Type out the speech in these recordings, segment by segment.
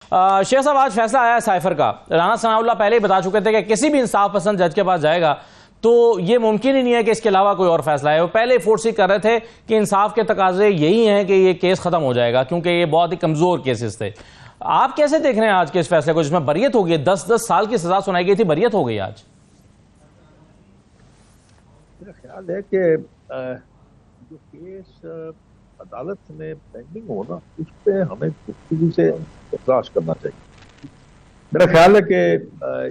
شیخ صاحب آج فیصلہ آیا ہے سائفر کا. رانا ثناء اللہ پہلے ہی بتا چکے تھے کہ کسی بھی انصاف پسند جج کے پاس جائے گا تو یہ ممکن ہی نہیں ہے کہ اس کے علاوہ کوئی اور فیصلہ ہے. وہ پہلے ہی فورس کر رہے تھے کہ انصاف کے تقاضے یہی ہیں کہ یہ کیس ختم ہو جائے گا کیونکہ یہ بہت ہی کمزور کیسز تھے. آپ کیسے دیکھ رہے ہیں آج کے اس فیصلے کو جس میں بریت ہو گئی؟ 10 سال کی سزا سنائی گئی تھی، بریت ہو گئی آج. میرا خیال ہے کہ جو کیس عدالت میں پینڈنگ ہو نا اس پہ ہمیں گفتگو سے اخراج کرنا چاہیے. میرا خیال ہے کہ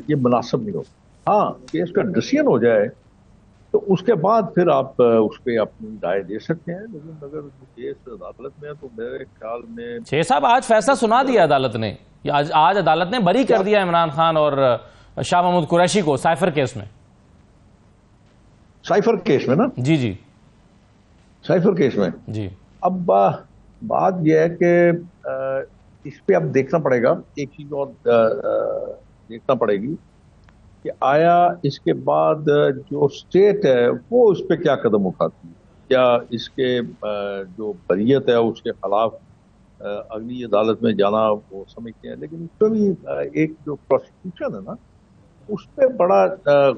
یہ مناسب نہیں ہوگا. ہاں کیس کا ڈسیزن ہو جائے تو اس کے بعد پھر آپ اس پہ اپنی رائے دے سکتے ہیں، لیکن اگر کیس عدالت میں ہے تو میرے خیال میں شیخ صاحب آج فیصلہ سنا دیا عدالت نے. آج عدالت نے بری کر دیا عمران خان اور شاہ محمود قریشی کو سائفر کیس میں. سائفر کیس میں نا؟ جی سائفر کیس میں جی. اب بات یہ ہے کہ اس پہ اب دیکھنا پڑے گا، ایک چیز اور دیکھنا پڑے گی کہ آیا اس کے بعد جو اسٹیٹ ہے وہ اس پہ کیا قدم اٹھاتی ہے. کیا اس کے جو بریت ہے اس کے خلاف اگلی عدالت میں جانا وہ سمجھتے ہیں، لیکن اس پہ بھی ایک جو پروسیکیوشن ہے نا اس پہ بڑا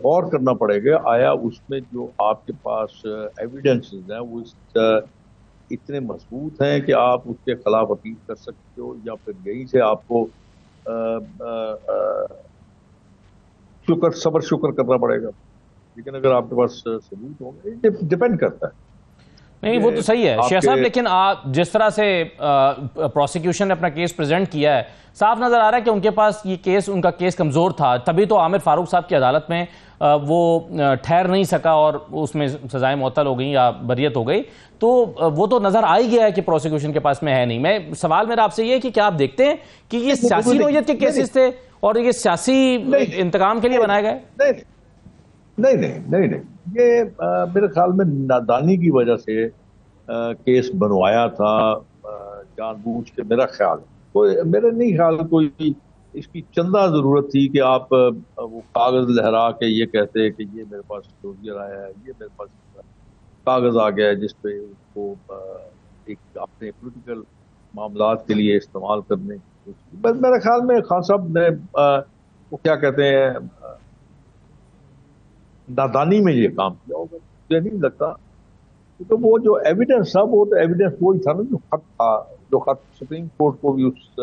غور کرنا پڑے گا. آیا اس میں جو آپ کے پاس ایویڈنسز ہیں وہ اتنے مضبوط ہیں کہ آپ اس کے خلاف اپیل کر سکتے ہو، یا پھر یہیں سے آپ کو صبر شکر کرنا پڑے گا. لیکن اگر آپ کے پاس ثبوت ہوں گے ڈیپینڈ کرتا ہے. نہیں وہ تو صحیح ہے شیخ صاحب، لیکن جس طرح سے پروسیکیوشن نے اپنا کیس پریزنٹ کیا ہے صاف نظر آ رہا ہے کہ ان کے پاس یہ کیس، ان کا کیس کمزور تھا، تبھی تو عامر فاروق صاحب کی عدالت میں وہ ٹھہر نہیں سکا اور اس میں سزائیں معطل ہو گئیں یا بریت ہو گئی. تو وہ تو نظر آ ہی گیا ہے کہ پروسیکیوشن کے پاس میں ہے نہیں. سوال میرا آپ سے یہ ہے کہ کیا آپ دیکھتے ہیں کہ یہ سیاسی نوعیت کے کیسز تھے اور یہ سیاسی انتقام کے لیے بنائے گئے؟ نہیں یہ میرے خیال میں نادانی کی وجہ سے کیس بنوایا تھا جان بوجھ کے. میرا خیال میرے نہیں خیال کوئی اس کی چندہ ضرورت تھی کہ آپ وہ کاغذ لہرا کے یہ کہتے کہ یہ میرے پاس ڈوزیر آیا ہے، یہ میرے پاس کاغذ آ گیا ہے جس پہ اس کو ایک اپنے پولیٹیکل معاملات کے لیے استعمال کرنے. میرے خیال میں خان صاحب نے وہ کیا کہتے ہیں نادانی میں یہ کام کیا ہوگا. مجھے نہیں لگتا تو وہ جو ایویڈنس تھا وہ تو ایویڈنس وہی تھا نا جو خط تھا، جو خط سپریم کورٹ کو بھی اس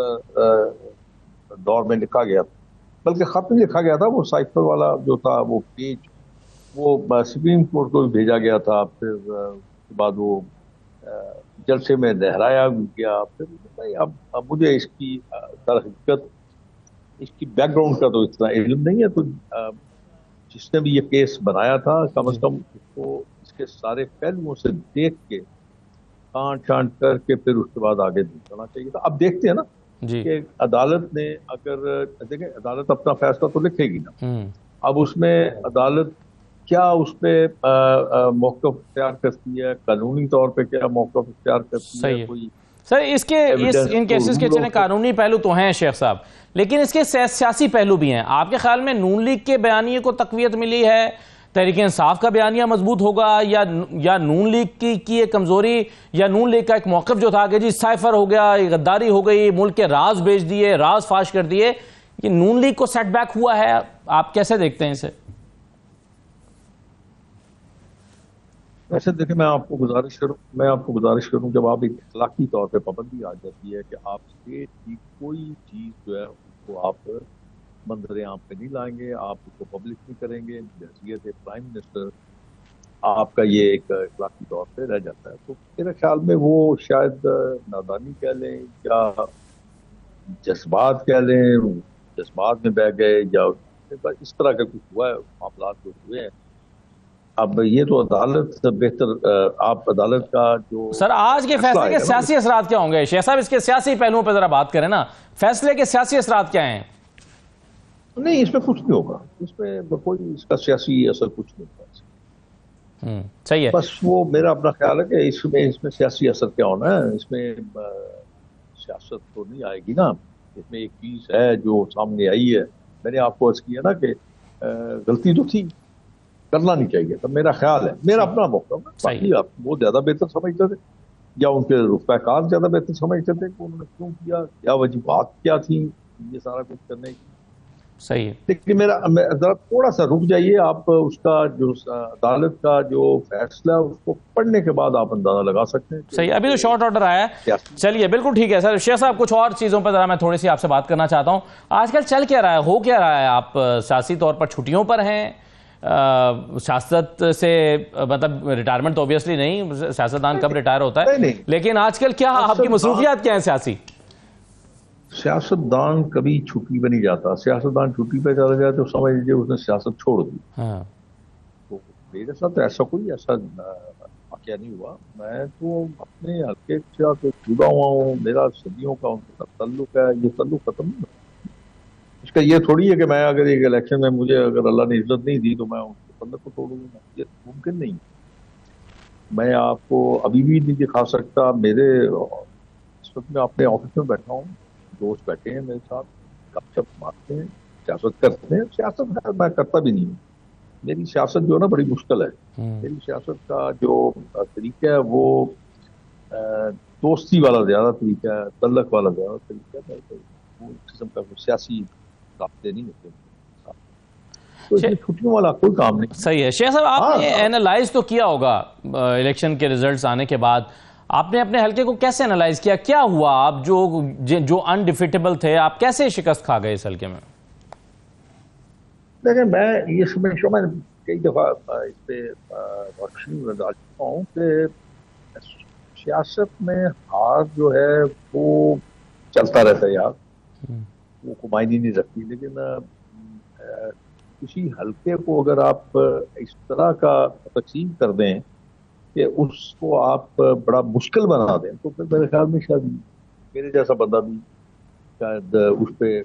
دور میں لکھا گیا تھا. بلکہ خط نہیں لکھا گیا تھا، وہ سائفر والا جو تھا وہ پیج وہ سپریم کورٹ کو بھی بھیجا گیا تھا. پھر اس کے بعد وہ جلسے میں لہرایا بھی گیا. پھر اب مجھے اس کی در حقیقت اس کی بیک گراؤنڈ کا تو اتنا علم نہیں ہے. تو جس نے بھی یہ کیس بنایا تھا کم از کم اس کو اس کے سارے پہلوؤں سے دیکھ کے چھانٹ کر کے پھر اس کے بعد آگے چلنا چاہیے تھا. اب دیکھتے ہیں نا کہ عدالت نے اگر دیکھیں عدالت اپنا فیصلہ تو لکھے گی نا، اب اس میں عدالت کیا اس پہ موقف اختیار کرتی ہے، قانونی طور پہ کیا موقف اختیار کرتی ہے. کوئی سر ان کیسز کے چلیں قانونی پہلو تو ہیں شیخ صاحب، لیکن اس کے سیاسی پہلو بھی ہیں. آپ کے خیال میں نون لیگ کے بیانیے کو تقویت ملی ہے، تحریک انصاف کا بیانیہ مضبوط ہوگا، یا نون لیگ کی ایک کمزوری، یا نون لیگ کا ایک موقف جو تھا کہ جی سائفر ہو گیا، غداری ہو گئی، ملک کے راز بیچ دیے، راز فاش کر دیے، یہ نون لیگ کو سیٹ بیک ہوا ہے؟ آپ کیسے دیکھتے ہیں اسے؟ ویسے دیکھیں میں آپ کو گزارش کروں جب آپ ایک اخلاقی طور پہ پابندی آ جاتی ہے کہ آپ اسٹیٹ کی کوئی چیز جو ہے اس کو آپ منظر عام پہ نہیں لائیں گے، آپ اس کو پبلک نہیں کریں گے، بحیثیت پرائم منسٹر آپ کا یہ ایک اخلاقی طور پہ رہ جاتا ہے. تو میرے خیال میں وہ شاید نادانی کہہ لیں یا جذبات کہہ لیں، جذبات میں بہ گئے یا اس طرح کا کچھ ہوا ہے، معاملات جو ہوئے ہیں. اب یہ تو عدالت بہتر، آپ عدالت کا جو سر آج کے فیصلے کے سیاسی اثرات کیا ہوں گے شیخ صاحب؟ اس کے سیاسی پہلوؤں پہ ذرا بات کریں نا، فیصلے کے سیاسی اثرات کیا ہیں؟ نہیں اس میں کچھ نہیں ہوگا، اس میں کوئی اس کا سیاسی اثر کچھ نہیں ہوگا. صحیح ہے. بس وہ میرا اپنا خیال ہے کہ اس میں سیاسی اثر کیا ہونا ہے. اس میں سیاست تو نہیں آئے گی نا. اس میں ایک چیز ہے جو سامنے آئی ہے، میں نے آپ کو عرض کیا نا کہ غلطی تو تھی، کرنا نہیں چاہیے تھا. میرا خیال ہے، میرا اپنا موقع ہے، باقی آپ وہ زیادہ بہتر سمجھتے تھے. یا ان کے رفقا کار زیادہ بہتر سمجھتے تھے کہ انہوں نے کیوں کیا، کیا وجوہات کیا تھی یہ سارا کچھ کرنے کی. صحیح ہے. لیکن ذرا تھوڑا سا رک جائیے آپ، اس کا جو عدالت کا جو فیصلہ ہے اس کو پڑھنے کے بعد آپ اندازہ لگا سکتے ہیں. صحیح، ابھی تو شارٹ آرڈر آیا ہے. چلیے بالکل ٹھیک ہے سر. شیخ صاحب کچھ اور چیزوں پر ذرا میں تھوڑی سی آپ سے بات کرنا چاہتا ہوں. آج کل چل کیا رہا ہے، ہو کیا رہا ہے؟ آپ سیاسی طور پر چھٹیوں پر ہیں، سیاست سے مطلب ریٹائرمنٹ تو اوبیسلی نہیں، سیاستدان کب ریٹائر ہوتا ہے، لیکن آج کل کیا آپ کی مصروفیات کیا ہیں سیاسی؟ سیاستدان کبھی چھٹی پہ نہیں جاتا. سیاستدان چھٹی پہ چلا جائے تو سمجھ لیجیے اس نے سیاست چھوڑ دی. تو میرے ساتھ ایسا واقعہ نہیں ہوا. میں تو اپنے حلقے سے جڑا ہوا ہوں، میرا صدیوں کا ان کے ساتھ تعلق ہے. یہ تعلق ختم نہیں ہوا. اس کا یہ تھوڑی ہے کہ میں اگر ایک الیکشن میں مجھے اگر اللہ نے عزت نہیں دی تو میں ان کے تعلق کو توڑوں گا. یہ ممکن نہیں. میں آپ کو ابھی بھی نہیں دکھا سکتا. میرے اس وقت میں اپنے آفس میں بیٹھا ہوں، دوست بیٹھے ہیں میرے ساتھ، گپ شپ مارتے ہیں، سیاست کرتے ہیں. سیاست ہے میں کرتا بھی نہیں ہوں. میری سیاست جو ہے نا بڑی مشکل ہے. میری سیاست کا جو طریقہ ہے وہ دوستی والا زیادہ طریقہ ہے، تعلق والا زیادہ طریقہ ہے. وہ قسم کا سیاسی رابطے نہیں ہوتے. تو اس میں چھٹیوں والا کوئی کام نہیں. صحیح ہے. شیخ صاحب آپ نے اینالائز تو کیا ہوگا الیکشن کے ریزلٹس آنے کے بعد، آپ نے اپنے حلقے کو کیسے اینالائز کیا؟ کیا ہوا؟ آپ جو انڈیفیٹیبل تھے آپ کیسے شکست کھا گئے اس حلقے میں؟ دیکھیں میں یہ سمجھتا ہوں، میں کئی دفعہ اس پہ روشنی میں ڈال چکا ہوں کہ سیاست میں ہار جو ہے وہ چلتا رہتا ہے یار، وہ کوئی معنی نہیں رکھتی. لیکن کسی حلقے کو اگر آپ اس طرح کا تقسیم کر دیں کہ اس کو آپ بڑا مشکل بنا دیں تو پھر میرے خیال میں شاید میرے جیسا بندہ بھی شاید اس پہ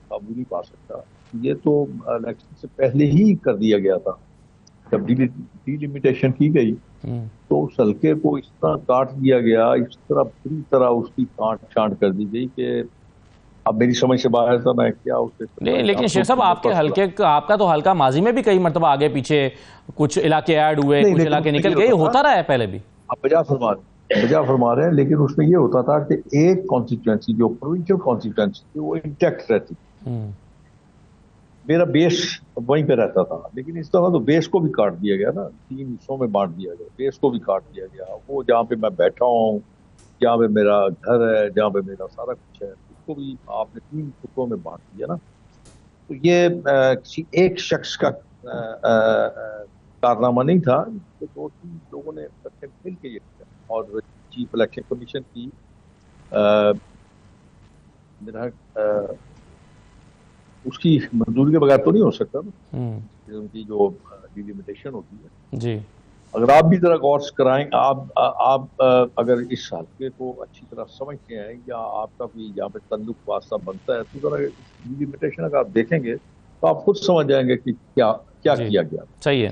قابو نہیں پا سکتا. یہ تو الیکشن سے پہلے ہی کر دیا گیا تھا. جب ڈی لمیٹیشن کی گئی تو اس حلقے کو اس طرح کاٹ دیا گیا، اس طرح پوری طرح اس کی کاٹ چھانٹ کر دی گئی کہ اب میری سمجھ سے باہر تھا میں کیا اس نہیں. لیکن شیخ صاحب آپ کے حلقے آپ کا تو حلقہ ماضی میں بھی کئی مرتبہ آگے پیچھے کچھ علاقے ایڈ ہوئے، کچھ علاقے نکل گئے، ہوتا رہا ہے پہلے بھی. آپ بجا فرما رہے ہیں. لیکن اس میں یہ ہوتا تھا کہ ایک کانسٹیٹوئنسی جو پروونشل کانسٹیٹوئنسی تھی وہ انٹیکٹ رہتی. میرا بیس وہیں پہ رہتا تھا. لیکن اس طرح تو بیس کو بھی کاٹ دیا گیا نا، 3 حصوں میں بانٹ دیا گیا. بیس کو بھی کاٹ دیا گیا. وہ جہاں پہ میں بیٹھا ہوں، جہاں پہ میرا گھر ہے، جہاں پہ میرا سارا کچھ ہے، اس کو بھی آپ نے 3 حصوں میں بانٹ دیا نا. تو یہ کسی ایک شخص کا کارنامہ نہیں تھا. 2-3 لوگوں نے مل کے یہ کیا. اور چیف الیکشن کمیشن کی میرا اس کی منظوری کے بغیر تو نہیں ہو سکتا نا، ان کی جو ڈیلیمیٹیشن ہوتی ہے. جی اگر آپ بھی ذرا غور کرائیں، آپ اگر اس حلقے کو اچھی طرح سمجھتے ہیں یا آپ کا بھی یہاں پہ تعلق واسطہ بنتا ہے تو ذرا ڈیلیمیٹیشن اگر آپ دیکھیں گے تو آپ خود سمجھ جائیں گے کہ کیا کیا گیا. صحیح ہے.